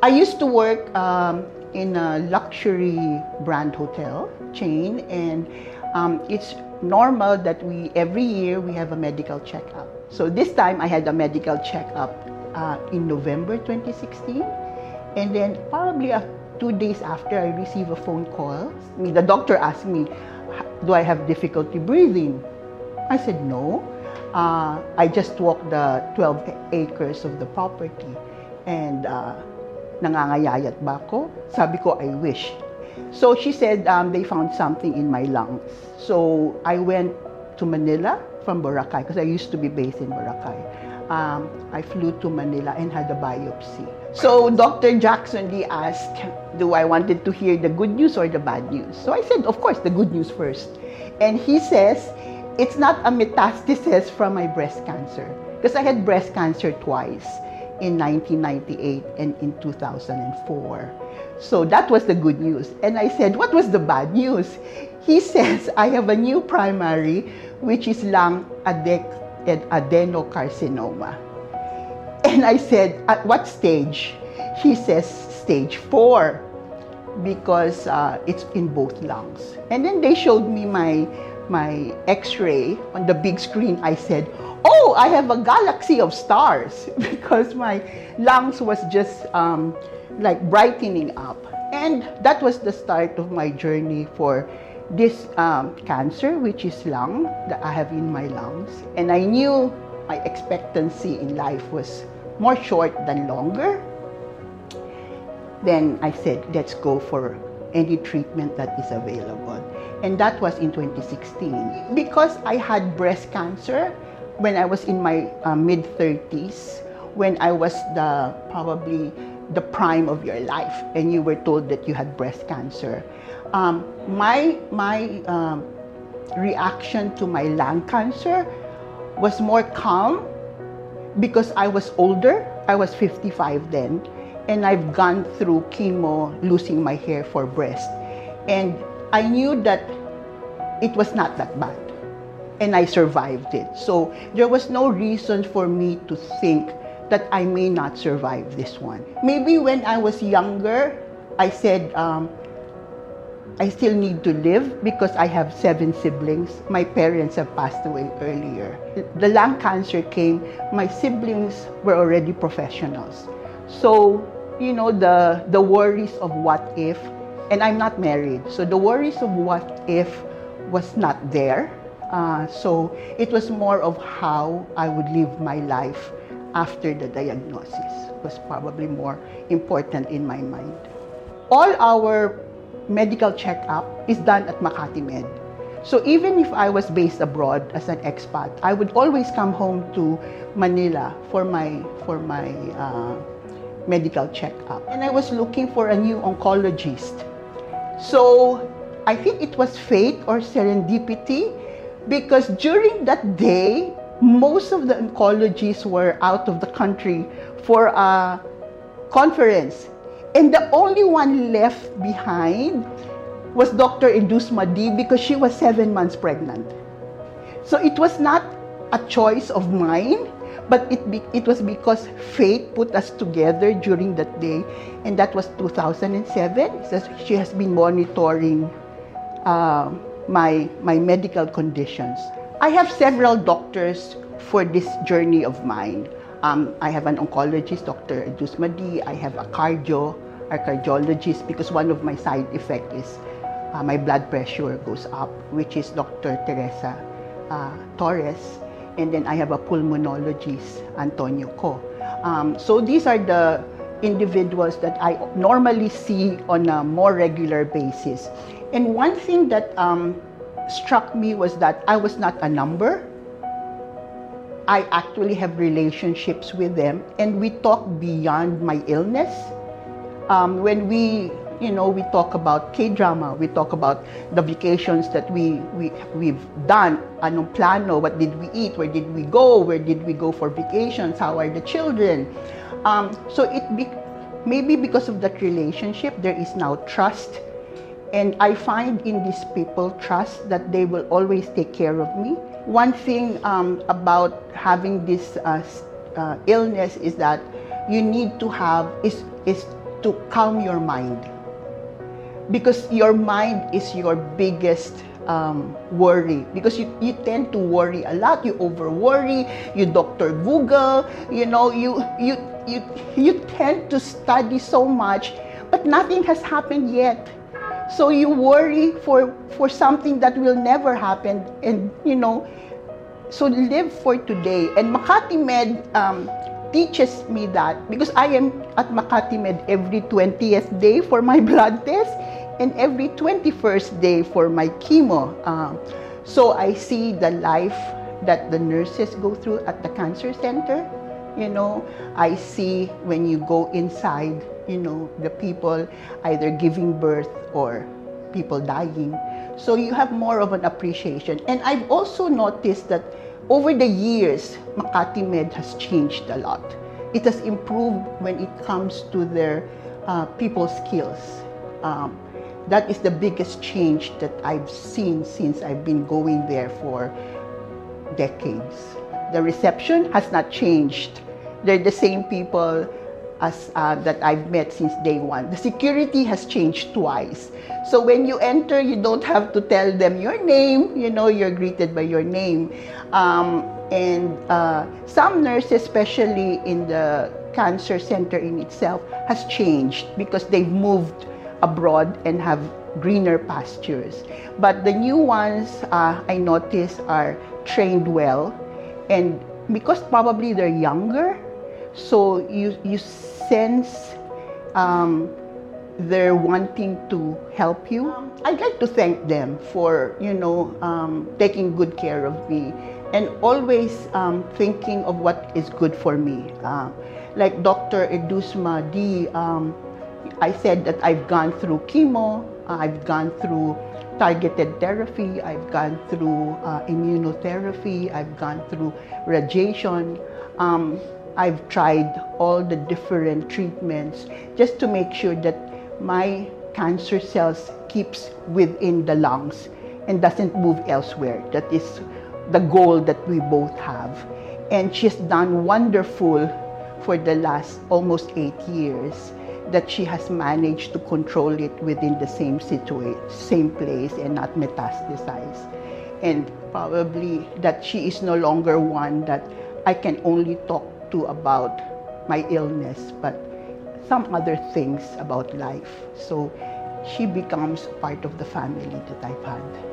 I used to work in a luxury brand hotel chain, and it's normal that every year we have a medical checkup. So this time I had a medical checkup in November 2016, and then probably 2 days after, I received a phone call. The doctor asked me, do I have difficulty breathing? I said no. I just walked the 12 acres of the property, and nangangayayat ba ako? Sabi ko, I wish. So she said they found something in my lungs. So I went to Manila from Boracay, because I used to be based in Boracay. I flew to Manila and had a biopsy. So Dr. Jackson Lee asked, do I wanted to hear the good news or the bad news? So I said, of course, the good news first. And he says, it's not a metastasis from my breast cancer. Because I had breast cancer twice, in 1998 and in 2004. So that was the good news. And I said, what was the bad news? He says, I have a new primary, which is lung adenocarcinoma. And I said, at what stage? He says, stage 4, because it's in both lungs. And then they showed me my x-ray on the big screen. I said, oh, I have a galaxy of stars, because my lungs was just like brightening up. And that was the start of my journey for this cancer, which is lung, that I have in my lungs. And I knew my expectancy in life was more short than longer. Then I said, let's go for any treatment that is available. And that was in 2016. Because I had breast cancer when I was in my mid-30s, when I was probably the prime of your life, and you were told that you had breast cancer. My reaction to my lung cancer was more calm, because I was older. I was 55 then, and I've gone through chemo, losing my hair for breast. And I knew that it was not that bad, and I survived it. So there was no reason for me to think that I may not survive this one. Maybe when I was younger, I said, I still need to live, because I have 7 siblings. My parents have passed away earlier. The lung cancer came, my siblings were already professionals. So, you know, the worries of what if, and I'm not married, so the worries of what if was not there. So it was more of how I would live my life after the diagnosis was probably more important in my mind. All our medical checkup is done at Makati Med. So even if I was based abroad as an expat, I would always come home to Manila for my medical checkup. And I was looking for a new oncologist. So I think it was fate or serendipity, because during that day, most of the oncologists were out of the country for a conference. And the only one left behind was Dr. Edusma D, because she was 7 months pregnant. So it was not a choice of mine, but it was because fate put us together during that day. And that was 2007. So she has been monitoring my medical conditions. I have several doctors for this journey of mine. I have an oncologist, Dr. Edusma D. I have a cardiologist, because one of my side effects is my blood pressure goes up, which is Dr. Teresa Torres. And then I have a pulmonologist, Antonio Co. So these are the individuals that I normally see on a more regular basis. And one thing that struck me was that I was not a number. I actually have relationships with them, and we talk beyond my illness. When we talk about K-drama, we talk about the vacations that we've done. Anong plano? What did we eat? Where did we go? Where did we go for vacations? How are the children? So maybe because of that relationship, there is now trust. And I find in these people trust that they will always take care of me. One thing about having this illness is that you need to have is to calm your mind. Because your mind is your biggest worry. Because you tend to worry a lot, you over worry, you Dr. Google, you know, you tend to study so much, but nothing has happened yet. So you worry for something that will never happen, and you know, so live for today. And Makati Med teaches me that, because I am at Makati Med every 20th day for my blood test and every 21st day for my chemo. So I see the life that the nurses go through at the cancer center. You know, I see when you go inside, you know, the people either giving birth or people dying. So you have more of an appreciation. And I've also noticed that over the years, Makati Med has changed a lot. It has improved when it comes to their people skills. That is the biggest change that I've seen since I've been going there for decades. The reception has not changed. They're the same people as that I've met since day one. The security has changed twice. So when you enter, you don't have to tell them your name. You know, you're greeted by your name. And some nurses, especially in the cancer center in itself, has changed because they've moved abroad and have greener pastures. But the new ones, I notice, are trained well. And because probably they're younger, so you sense they're wanting to help you. I'd like to thank them for, you know, taking good care of me and always thinking of what is good for me. Like Dr. Edusma D, I said that I've gone through chemo, I've gone through targeted therapy, I've gone through immunotherapy, I've gone through radiation. I've tried all the different treatments just to make sure that my cancer cells keeps within the lungs and doesn't move elsewhere. That is the goal that we both have. And she's done wonderful for the last almost 8 years, that she has managed to control it within the same situation, same place, and not metastasize. And probably that she is no longer one that I can only talk to about my illness, but some other things about life. So she becomes part of the family that I've had.